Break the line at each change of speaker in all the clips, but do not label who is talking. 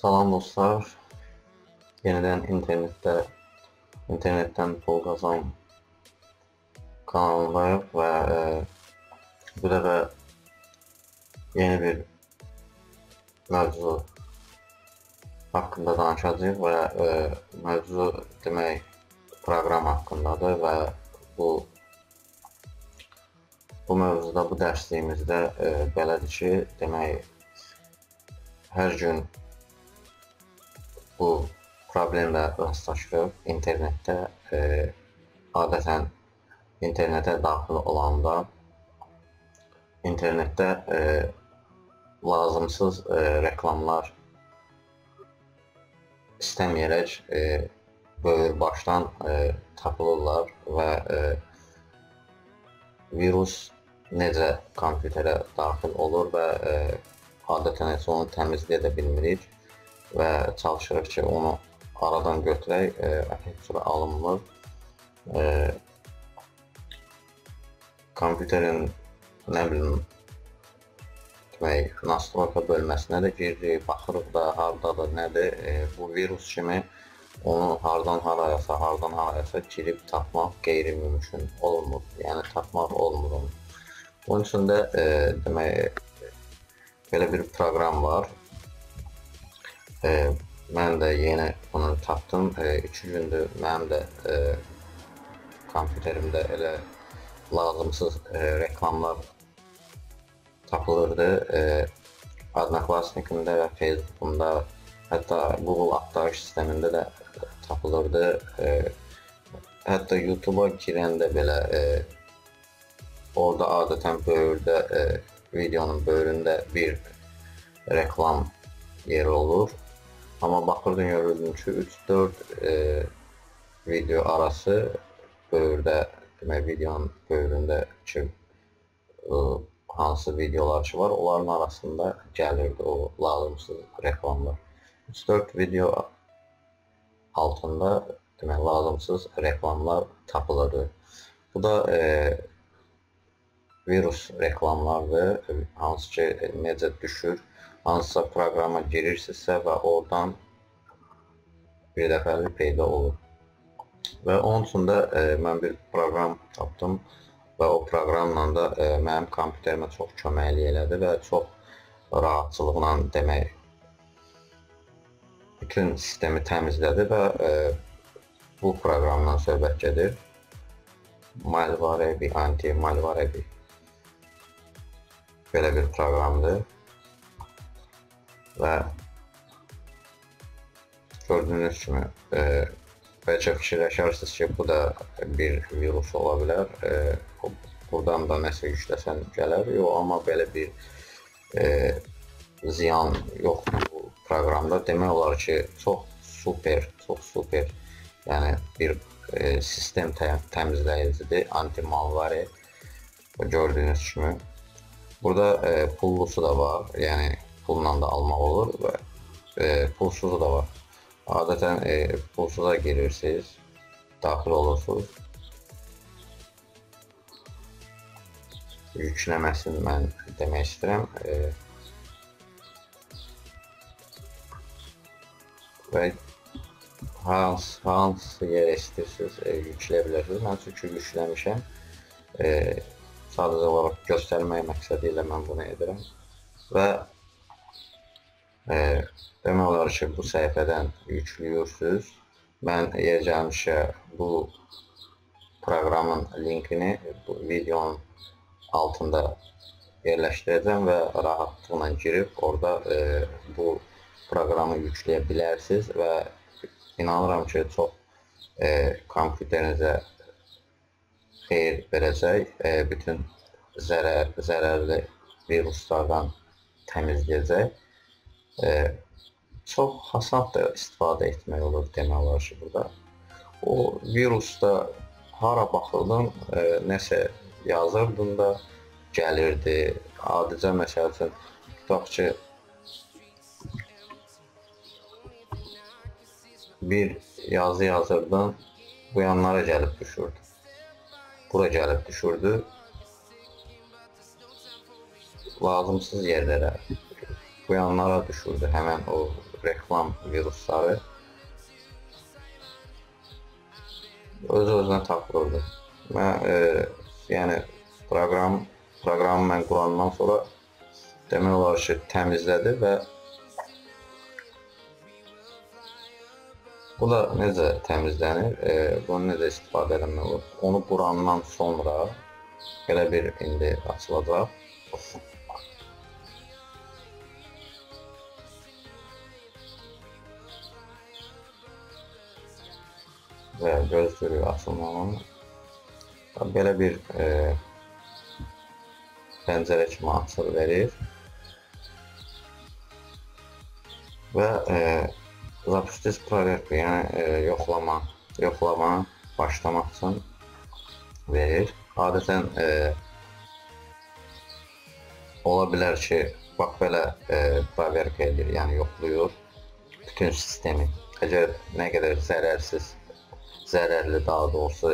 Salam dostlar. Yeniden internetten pul kazan kanalındayım ve bu defa yeni bir mevzu hakkında danışacağız ve mevzu demek program hakkındadır ve bu mevzuda bu dersliyimizdə belədir ki, demək hər gün bu problemlə rastlaşırıq internetdə. Adətən internetə daxil olanda internetdə lazımsız reklamlar istəməyərək böyür başdan tapılırlar və virus necə kompüterə daxil olur və adətən heç onu təmizləyə də bilmirik və çalışırıq ki, onu aradan götürək, efektiv alınmır. Kompüterin demək, nastroyka bölməsinə də giririk, baxırıq da hardadır, nədir. Bu virus kimi onu hardan harayasa girib tapmaq qeyri-mümkün olmur. Yəni tapmaq olmur onu. Bunun üçün də demək, belə bir proqram var. Mən də yeni bunu tapdım. 2 gündür mənim də kompüterimdə elə lazımsız reklamlar tapılırdı. Odnoklassnikimdə və Facebook'umda, hətta Google axtarış sistemində də tapılırdı. Hətta YouTube'a girəndə belə orada adətən böyürdə, videonun böyründə bir reklam yeri olur. Amma baxırdım, görürdüm ki, 3-4 video arası böyürdə, demək, videonun böyründə ki, hansı videolar ki var, onların arasında gəlirdi o lazımsız reklamlar. 3-4 video altında, demək, lazımsız reklamlar tapılırdı. Bu da virus reklamlardır, hansı ki, necə düşür, hansısa proqrama girirsinizsə və oradan bir dəfəlik peyda olur. Və onun üçün də mən bir proqram tapdım və o proqramla da mənim kompüterimə çox köməklik elədi və çox rahatçılıqla, demək, bütün sistemi təmizlədi və bu proqramdan söhbət gedir. Malware, anti-malware belə bir proqramdır. Və gördüyünüz kimi bəlkə fikirləşərsiniz ki, bu da bir virus ola bilər. Buradan da nəsə yükləsən gələr. Yox, amma belə bir ziyan yoxdur bu proqramda. Demək olar ki, çox super, yəni bir sistem təmizləyicidir, anti-malware. Gördüyünüz kimi. Burada pullusu da var, yəni pulla da almaq olur və pulsuzu da var. Adətən pulsuza girirsiniz, daxil olursunuz. Yükləməsini mən demək istəyirəm. Və hansı yerə istəyirsiniz, yükləyə bilirsiniz. Mən çünki yükləmişəm. Sadəcə olaraq göstərmək məqsədi ilə mən bunu edirəm. Və demək olar ki, bu səhifədən yükləyirsiniz. Mən yer gəlmişə bu proqramın linkini bu videonun altında yerləşdirəcəm və rahatlıqla girib orada bu proqramı yükləyə bilərsiniz və inanıram ki, çox kompüterinizə xeyir verəcək, bütün zərərli viruslardan təmizləyəcək. Çox asandır istifadə etmək olur, demək olar ki, burada. O virusda hara baxırdım, nəsə yazırdım da gəlirdi. Adicə, məsəl üçün, tutaq ki, bir yazı yazırdım, bu yanlara gəlib düşürdü. Bura gəlib düşürdü. Lazımsız yerlərə, bu yanlara düşürdü həmən o reklam virusları öz-özünə tapılırdı. Mən yəni proqramı mən qurandan sonra demək olar ki, təmizlədi və bu da necə təmizlənir, bunu necə istifadə eləmək olur. Onu qurandan sonra belə bir indi açılacaq. Və gözlürük açılmağını. Belə bir pəncərə kimi açılır verir. Və zapustis proverka, yəni yoxlama başlamaq üçün verir. Adətən ola bilər ki, bax belə proverka edir, yəni yoxluyur bütün sistemi. Əgər nə qədər zərərli daha doğrusu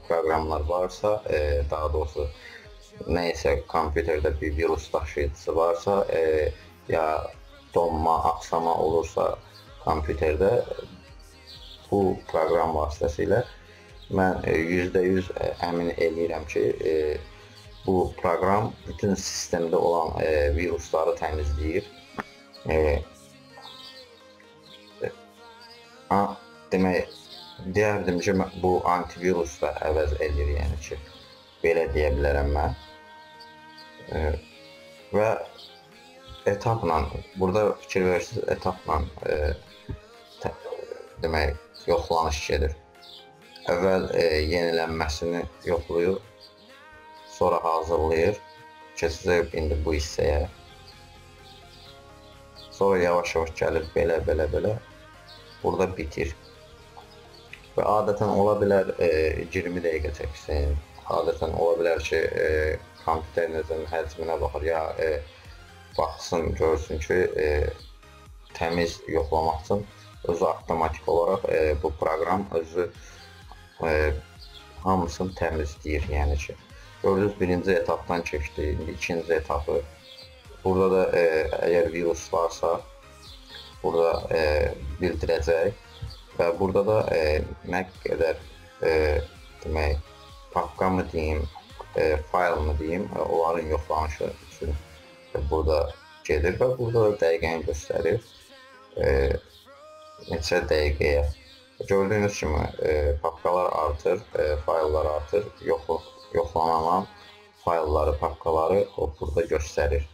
proqramlar varsa, daha doğrusu nəysə kompüterdə bir virus daşıyıcısı varsa, ya donma, axsama olursa kompüterdə bu proqram vasitəsilə mən %100 əmin eləyirəm ki, bu proqram bütün sistemdə olan virusları təmizləyir. Demək, deyərdim ki, bu antivirus da əvəz edir, yəni ki, belə deyə bilərəm mən. Və etapla, burada fikir verirsiniz, etapla demək, yoxlanış gedir. Əvvəl yenilənməsini yoxlayır, sonra hazırlayır, keçəcək indi bu hissəyə. Sonra yavaş-yavaş gəlib belə burada bitir. Və adətən ola bilər 20 dəqiqə çəksin, adətən ola bilər ki, kompüterinizin həcminə baxır, ya baxsın, görsün ki, təmiz yoxlamaq üçün özü avtomatik olaraq bu proqram özü hamısını təmizləyir, yəni ki. Gördünüz, birinci etapdan keçdi, indi ikinci etapı. Burada da əgər virus varsa, burada bildirəcək. Və burada da nə qədər demək, papka mı deyim, fayl mı deyim, onların yoxlanışı üçün burada gedir və burada da dəqiqəni göstərir, neçə dəqiqəyə. Gördüyünüz kimi papkalar artır, fayllar artır, yoxlanan faylları, papkaları burada göstərir.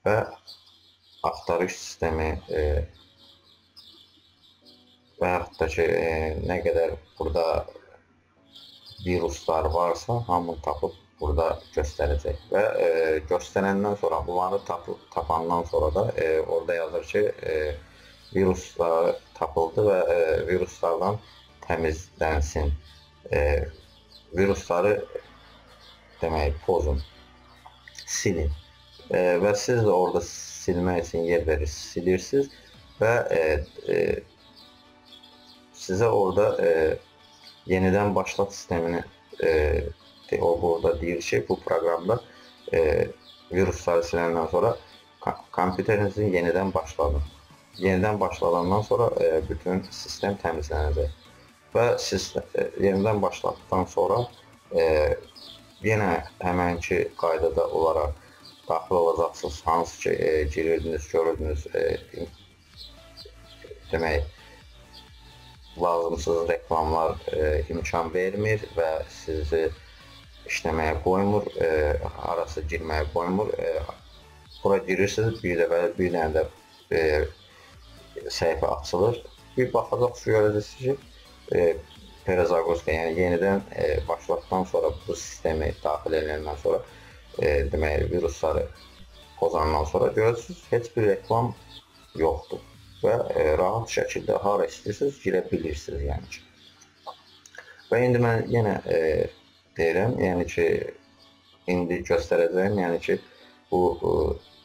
Və axtarış sistemi və yaxud da ki, nə qədər burada viruslar varsa, hamını tapıb burada göstərəcək. Və göstərəndən sonra, bunları tapandan sonra da orada yazır ki, viruslar tapıldı və viruslardan təmizlənsin. Virusları demək, pozun, silin. Və siz də orada silmək üçün yer verirsiniz, silirsiniz və sizə orada yenidən başlat sistemini o burada deyir ki, bu proqramda virusları siləndən sonra kompüterinizin yenidən başladın. Yenidən başladandan sonra bütün sistem təmizlənəcək. Və siz yenidən başladıqdan sonra yenə həmənki qaydada olaraq daxil olacaqsınız. Hansı ki, girirdiniz, görürdünüz, demək, lazımsız reklamlar imkan vermir və sizi işləməyə qoymur, arası girməyə qoymur. Bura girirsiniz, bir dənə də səhifə açılır. Bir baxacaqsınız, görəcəksiniz ki, perezagozka, yəni yenidən başlatdan sonra bu sistemi daxil edəndən sonra, demək, virusları pozandan sonra görəcəksiniz, heç bir reklam yoxdur. Və rahat şəkildə hara istəyirsiniz, girə bilirsiniz, yəni ki. Və indi mən yenə deyirəm, yəni ki, indi göstərəcəyim, yəni ki, bu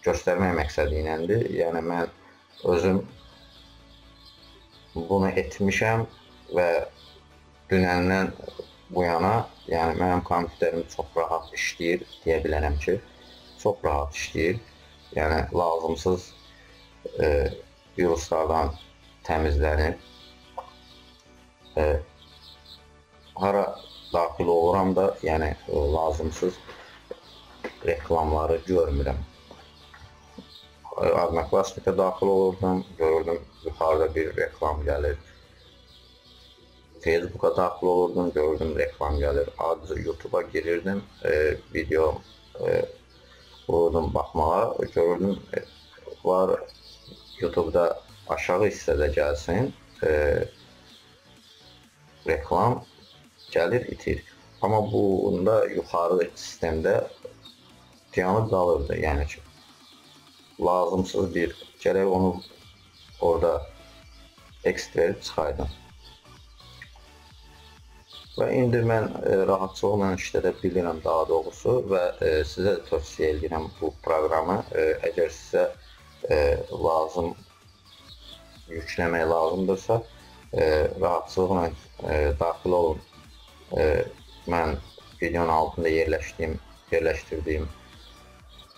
göstərmək məqsədi iləndir. Yəni mən özüm bunu etmişəm və dünəndən bu yana, yəni mənim kompüterim çox rahat işləyir, deyə bilərəm ki, çox rahat işləyir. Yəni lazımsız viruslardan təmizlənir. Hara daxil oluram da, yəni lazımsız reklamları görmürəm. Adnoklassnikə daxil olurdum, görürdüm yuxarıda bir reklam gəlir. Facebook'a daxil olurdum, gördüm reklam gəlir. Adıca YouTube'a girirdim, video vururdum baxmağa, görürdüm var YouTube'da aşağı hissədə gəlsin, reklam gəlir, itir. Amma bunda yuxarı sistemdə dayanıb qalırdı, yəni ki, lazımsız bir, gərək onu orada exit verib çıxaydım. Və indi mən rahatçılıqla işlədə bilirəm daha doğrusu və sizə də tövsiyə edirəm bu proqramı. Əgər sizə lazım, yükləmək lazımdırsa, rahatçılıqla daxil olun. Mən videonun altında yerləşdirdiyim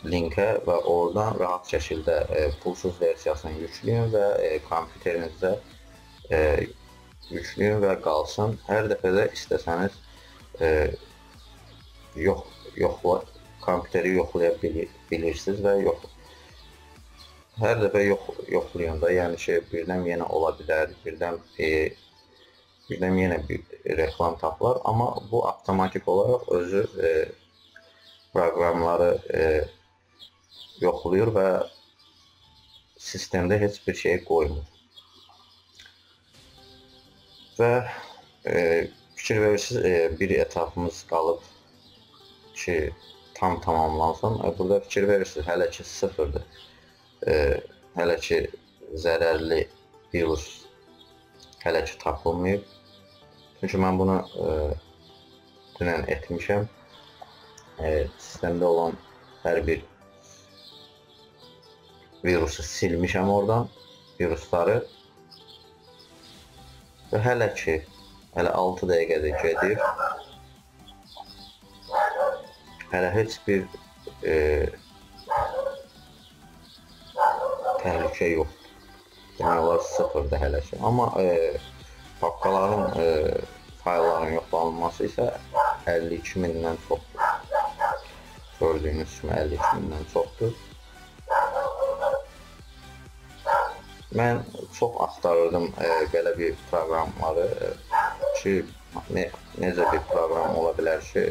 linkə və oradan rahat şəkildə pulsuz versiyasını yükləyin və kompüterinizdə yükləyin və qalsın. Hər dəfədə istəsəniz kompüteri yoxlaya bilirsiniz və hər dəfə yoxlayanda, yəni ki, birdən yenə ola bilər, birdən yenə bir reklam tapılar, amma bu avtomatik olaraq özü proqramları yoxlayır və sistemdə heç bir şey qoymur. Və fikir verirsiniz, bir etapımız qalıb ki, tam tamamlansın. Burada fikir verirsiniz, hələ ki sıfırdır. Hələ ki zərərli virus hələ ki tapılmayıb. Çünki mən bunu dünən etmişəm. Sistemdə olan hər bir virusu silmişəm oradan, virusları. Və hələ 6 dəqiqədir gedir. Hələ heç bir təhlükə yoxdur. Demək olar sıfırdır hələ ki. Amma papkaların, faylların yoxlanılması isə 52.000-dən çoxdur. Gördüyünüz kimi 52.000-dən çoxdur. Mən çox axtarırdım belə bir proqramları ki, necə bir proqram ola bilər ki,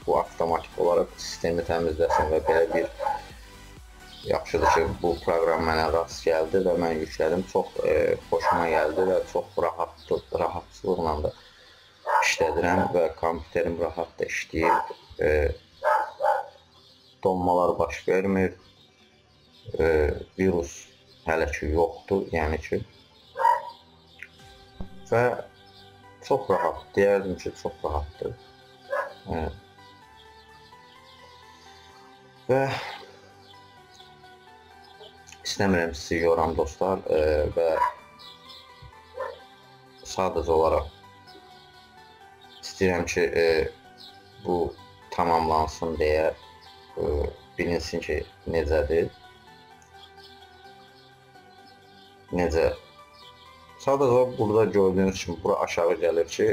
bu avtomatik olaraq sistemi təmizləsin və belə bir yaxşıdır ki, bu proqram mənə rast gəldi və mən yüklədim. Çox xoşuma gəldi və çox rahatçılıqla da işlədirəm və kompüterim rahat da işləyir. Donmalar baş vermir, virus hələ ki yoxdur, yəni ki, və çox rahat, deyərdim ki, çox rahatdır. Və istəmirəm sizi yoram dostlar və sadəcə olaraq istəyirəm ki, bu tamamlansın deyə bilinsin ki, necədir. Necə? Sadəcə burada gördüyünüz kimi bura aşağı gəlir ki,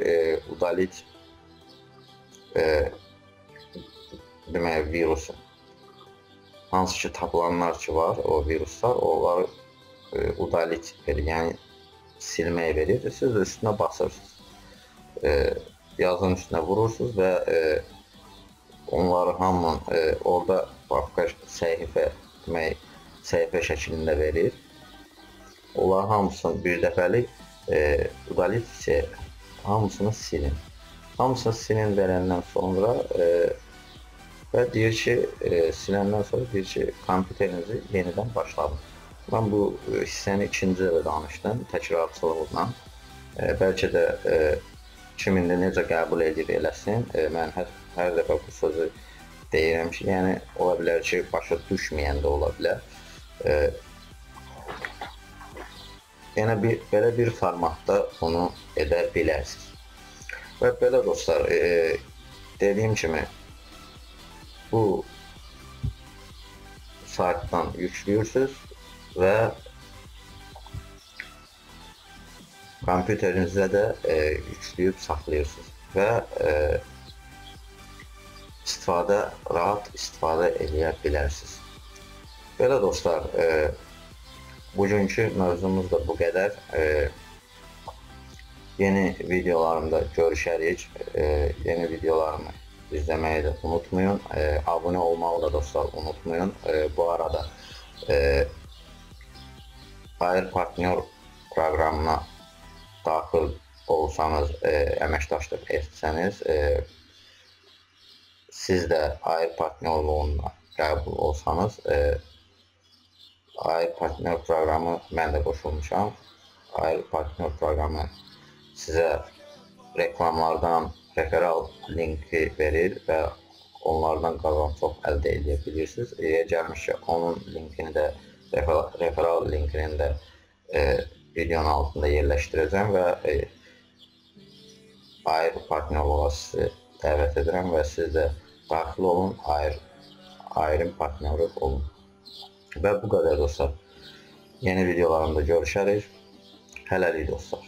udalit demək virusu. Hansı ki tapılanlar ki var, o viruslar, onları udalit verir, yəni silmək verir. Siz də üstünə basırsınız. Yazının üstünə vurursunuz və onları hamının orada başqa səhifə, demək, səhifə şəklində verir. Onların hamısını bir dəfəlik udalit hamısını silin. Hamısını silin verəndən sonra və deyir ki, siləndən sonra deyir ki, kompüterinizi yenidən başladın. Mən bu hissəni ikinci dəfə danışdım, təkrarçılıqla. Bəlkə də kim indi necə qəbul edir eləsin. Mən hər dəfə bu sözü deyirəm ki, yəni ola bilər ki, başa düşməyən də ola bilər. Yəni belə bir formatda onu edə bilərsiniz. Və belə dostlar, dediyim kimi bu saytdan yükləyirsiniz və kompüterinizdə də yükləyib saxlayırsınız və rahat istifadə edə bilərsiniz. Belə dostlar, bugünkü mövzumuz da bu qədər. Yeni videolarımda görüşərik. Yeni videolarımı izləməyi də unutmayın. Abunə olmağı da dostlar unutmayın. Bu arada Air Partnyor proqramına daxil olsanız, əməkdaşlıq etsəniz, siz də Air Partnyorluğuna qəbul olsanız, Air Partnyor proqramı mən də qoşulmuşam. Air Partnyor proqramı sizə reklamlardan referal linki verir və onlardan qazanc əldə edə bilirsiniz. Gəlmişsə onun linkini də, referal linkini də videonun altında yerləşdirəcəm və Air Partnyorluğa sizi dəvət edirəm və siz də daxil olun, Air'in partnyoru olun. Və bu qədər dostlar. Yeni videolarımda görüşərik. Hələlik dostlar.